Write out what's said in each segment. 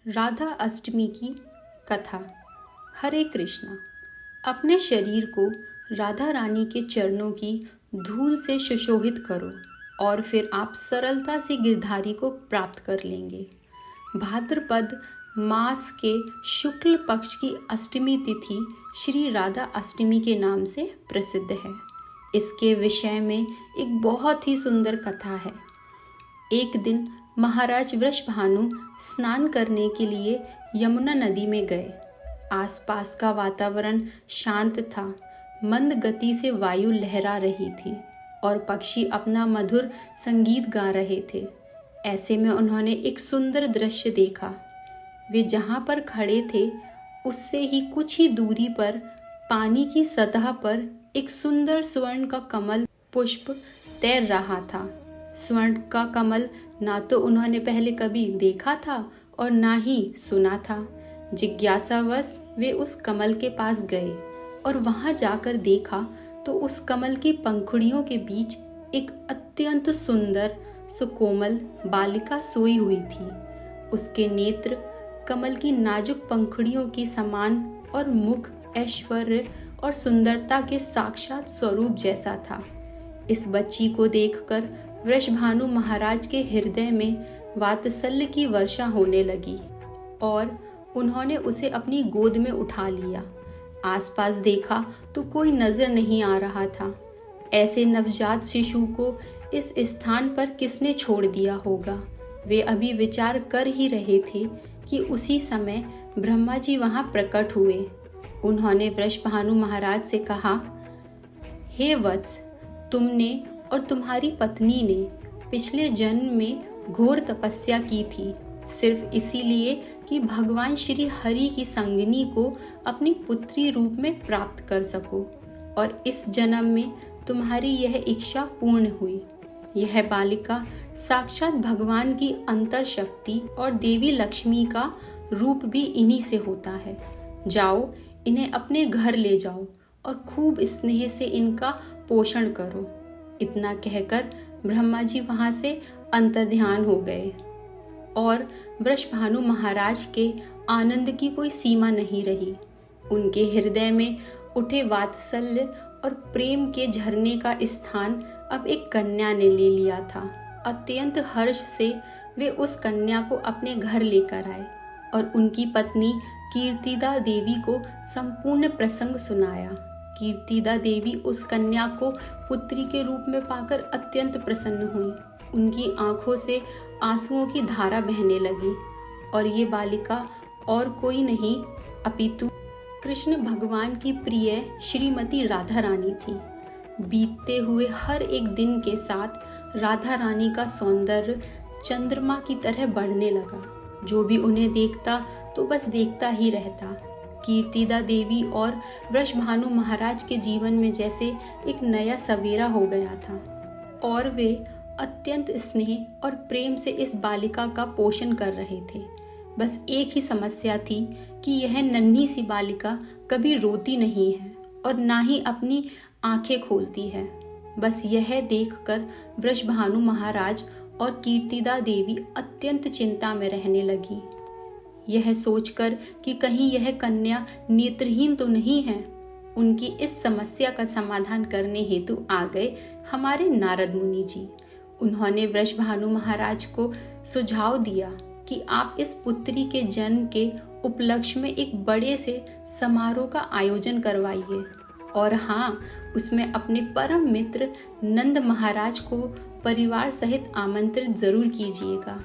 राधा अष्टमी की कथा। हरे कृष्णा। अपने शरीर को राधा रानी के चरणों की धूल से सुशोभित करो और फिर आप सरलता से गिरधारी को प्राप्त कर लेंगे। भाद्रपद मास के शुक्ल पक्ष की अष्टमी तिथि श्री राधा अष्टमी के नाम से प्रसिद्ध है। इसके विषय में एक बहुत ही सुंदर कथा है। एक दिन महाराज वृषभानु स्नान करने के लिए यमुना नदी में गए। आसपास का वातावरण शांत था। मंद गति से वायु लहरा रही थी और पक्षी अपना मधुर संगीत गा रहे थे। ऐसे में उन्होंने एक सुंदर दृश्य देखा। वे जहाँ पर खड़े थे उससे ही कुछ ही दूरी पर पानी की सतह पर एक सुंदर स्वर्ण का कमल पुष्प तैर रहा था। स्वर्ण का कमल ना तो उन्होंने पहले कभी देखा था और ना ही सुना था। जिज्ञासावश वे उस कमल के पास गए और वहां जाकर देखा तो उस कमल की पंखुड़ियों के बीच एक अत्यंत सुंदर सुकोमल बालिका सोई हुई थी। उसके नेत्र कमल की नाजुक पंखुड़ियों की समान और मुख ऐश्वर्य और सुंदरता के साक्षात स्वरूप जैसा था। इस बच्ची को देखकर वृषभानु महाराज के हृदय में वात्सल्य की वर्षा होने लगी और उन्होंने उसे अपनी गोद में उठा लिया। आसपास देखा तो कोई नजर नहीं आ रहा था। ऐसे नवजात शिशु को इस स्थान पर किसने छोड़ दिया होगा। वे अभी विचार कर ही रहे थे कि उसी समय ब्रह्मा जी वहां प्रकट हुए। उन्होंने वृषभानु महाराज से कहा, हे वत्स, तुमने और तुम्हारी पत्नी ने पिछले जन्म में घोर तपस्या की थी, सिर्फ इसीलिए कि भगवान श्री हरि की संगिनी को अपनी पुत्री रूप में प्राप्त कर सको, और इस जन्म में तुम्हारी यह इच्छा पूर्ण हुई। यह बालिका साक्षात भगवान की अंतर शक्ति और देवी लक्ष्मी का रूप भी इन्हीं से होता है। जाओ, इन्हें अपने घर ले जाओ और खूब स्नेह से इनका पोषण करो। इतना कहकर ब्रह्मा जी वहां से अंतर्ध्यान हो गए और वृषभानु महाराज के आनंद की कोई सीमा नहीं रही। उनके हृदय में उठे वात्सल्य और प्रेम के झरने का स्थान अब एक कन्या ने ले लिया था। अत्यंत हर्ष से वे उस कन्या को अपने घर लेकर आए और उनकी पत्नी कीर्तिदा देवी को संपूर्ण प्रसंग सुनाया। कीर्तिदा देवी उस कन्या को पुत्री के रूप में पाकर अत्यंत प्रसन्न हुई। उनकी आंखों से आंसुओं की धारा बहने लगी और ये बालिका और कोई नहीं अपितु कृष्ण भगवान की प्रिय श्रीमती राधा रानी थी। बीतते हुए हर एक दिन के साथ राधा रानी का सौंदर्य चंद्रमा की तरह बढ़ने लगा। जो भी उन्हें देखता तो बस देखता ही रहता। कीर्तिदा देवी और वृषभानु महाराज के जीवन में जैसे एक नया सवेरा हो गया था और वे अत्यंत स्नेह और प्रेम से इस बालिका का पोषण कर रहे थे। बस एक ही समस्या थी कि यह नन्ही सी बालिका कभी रोती नहीं है और ना ही अपनी आंखें खोलती है। बस यह देखकर वृषभानु महाराज और कीर्तिदा देवी अत्यंत चिंता में रहने लगी। यह सोचकर कि कहीं यह कन्या नेत्रहीन तो नहीं है, उनकी इस समस्या का समाधान करने हेतु आ गए हमारे नारद मुनि जी। उन्होंने वृषभानु महाराज को सुझाव दिया कि आप इस पुत्री के जन्म के उपलक्ष्य में एक बड़े से समारोह का आयोजन करवाइए और हाँ, उसमें अपने परम मित्र नंद महाराज को परिवार सहित आमंत्रित जरूर कीजिएगा।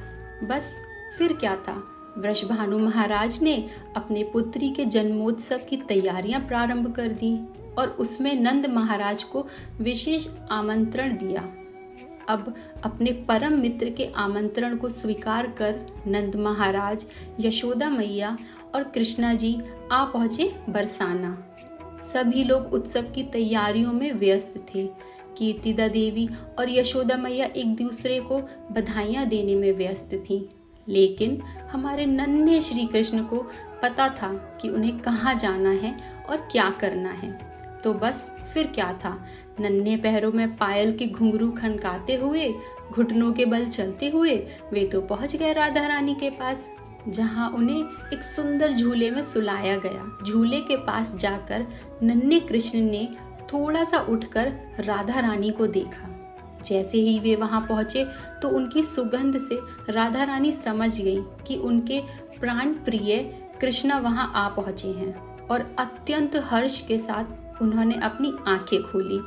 बस फिर क्या था, वृषभानु महाराज ने अपने पुत्री के जन्मोत्सव की तैयारियां प्रारंभ कर दी और उसमें नंद महाराज को विशेष आमंत्रण दिया। अब अपने परम मित्र के आमंत्रण को स्वीकार कर नंद महाराज, यशोदा मैया और कृष्णा जी आ पहुंचे बरसाना। सभी लोग उत्सव की तैयारियों में व्यस्त थे। कीर्तिदा देवी और यशोदा मैया एक दूसरे को बधाइयां देने में व्यस्त थीं। लेकिन हमारे नन्हे श्री कृष्ण को पता था कि उन्हें कहाँ जाना है और क्या करना है। तो बस फिर क्या था, नन्हे पैरों में पायल के घुंघरू खनकाते हुए, घुटनों के बल चलते हुए वे तो पहुंच गए राधा रानी के पास। जहाँ उन्हें एक सुंदर झूले में सुलाया गया। झूले के पास जाकर नन्हे कृष्ण ने थोड़ा सा उठकर राधा रानी को देखा। जैसे ही वे वहां पहुंचे तो उनकी सुगंध से राधा रानी समझ गई कि उनके प्राण प्रिय कृष्णा वहां आ पहुंचे हैं, और अत्यंत हर्ष के साथ उन्होंने अपनी आंखें खोली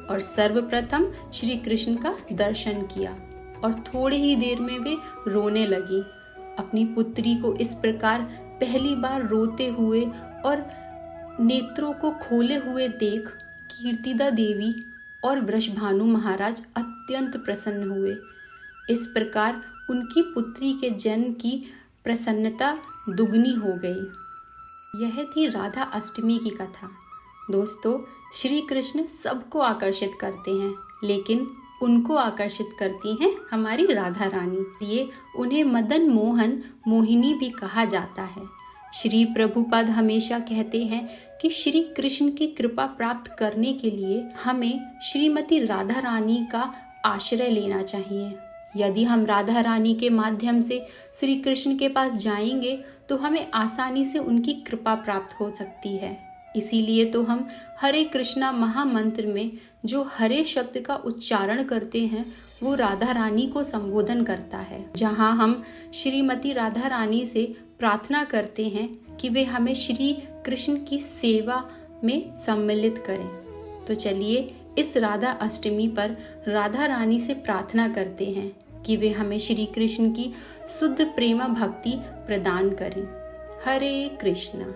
और सर्वप्रथम श्री कृष्ण का दर्शन किया, और थोड़ी ही देर में वे रोने लगी। अपनी पुत्री को इस प्रकार पहली बार रोते हुए और नेत्रों को खोले हुए देख कीर्तिदा देवी और वृषभानु महाराज अत्यंत प्रसन्न हुए। इस प्रकार उनकी पुत्री के जन्म की प्रसन्नता दुगनी हो गई। यह थी राधा अष्टमी की कथा। दोस्तों, श्री कृष्ण सबको आकर्षित करते हैं, लेकिन उनको आकर्षित करती हैं हमारी राधा रानी। ये उन्हें मदन मोहन मोहिनी भी कहा जाता है। श्री प्रभुपाद हमेशा कहते हैं कि श्री कृष्ण की कृपा प्राप्त करने के लिए हमें श्रीमती राधा रानी का आश्रय लेना चाहिए। यदि हम राधा रानी के माध्यम से श्री कृष्ण के पास जाएंगे तो हमें आसानी से उनकी कृपा प्राप्त हो सकती है। इसीलिए तो हम हरे कृष्णा महामंत्र में जो हरे शब्द का उच्चारण करते हैं वो राधा रानी को संबोधन करता है, जहाँ हम श्रीमती राधा रानी से प्रार्थना करते हैं कि वे हमें श्री कृष्ण की सेवा में सम्मिलित करें। तो चलिए इस राधा अष्टमी पर राधा रानी से प्रार्थना करते हैं कि वे हमें श्री कृष्ण की शुद्ध प्रेम भक्ति प्रदान करें। हरे कृष्णा।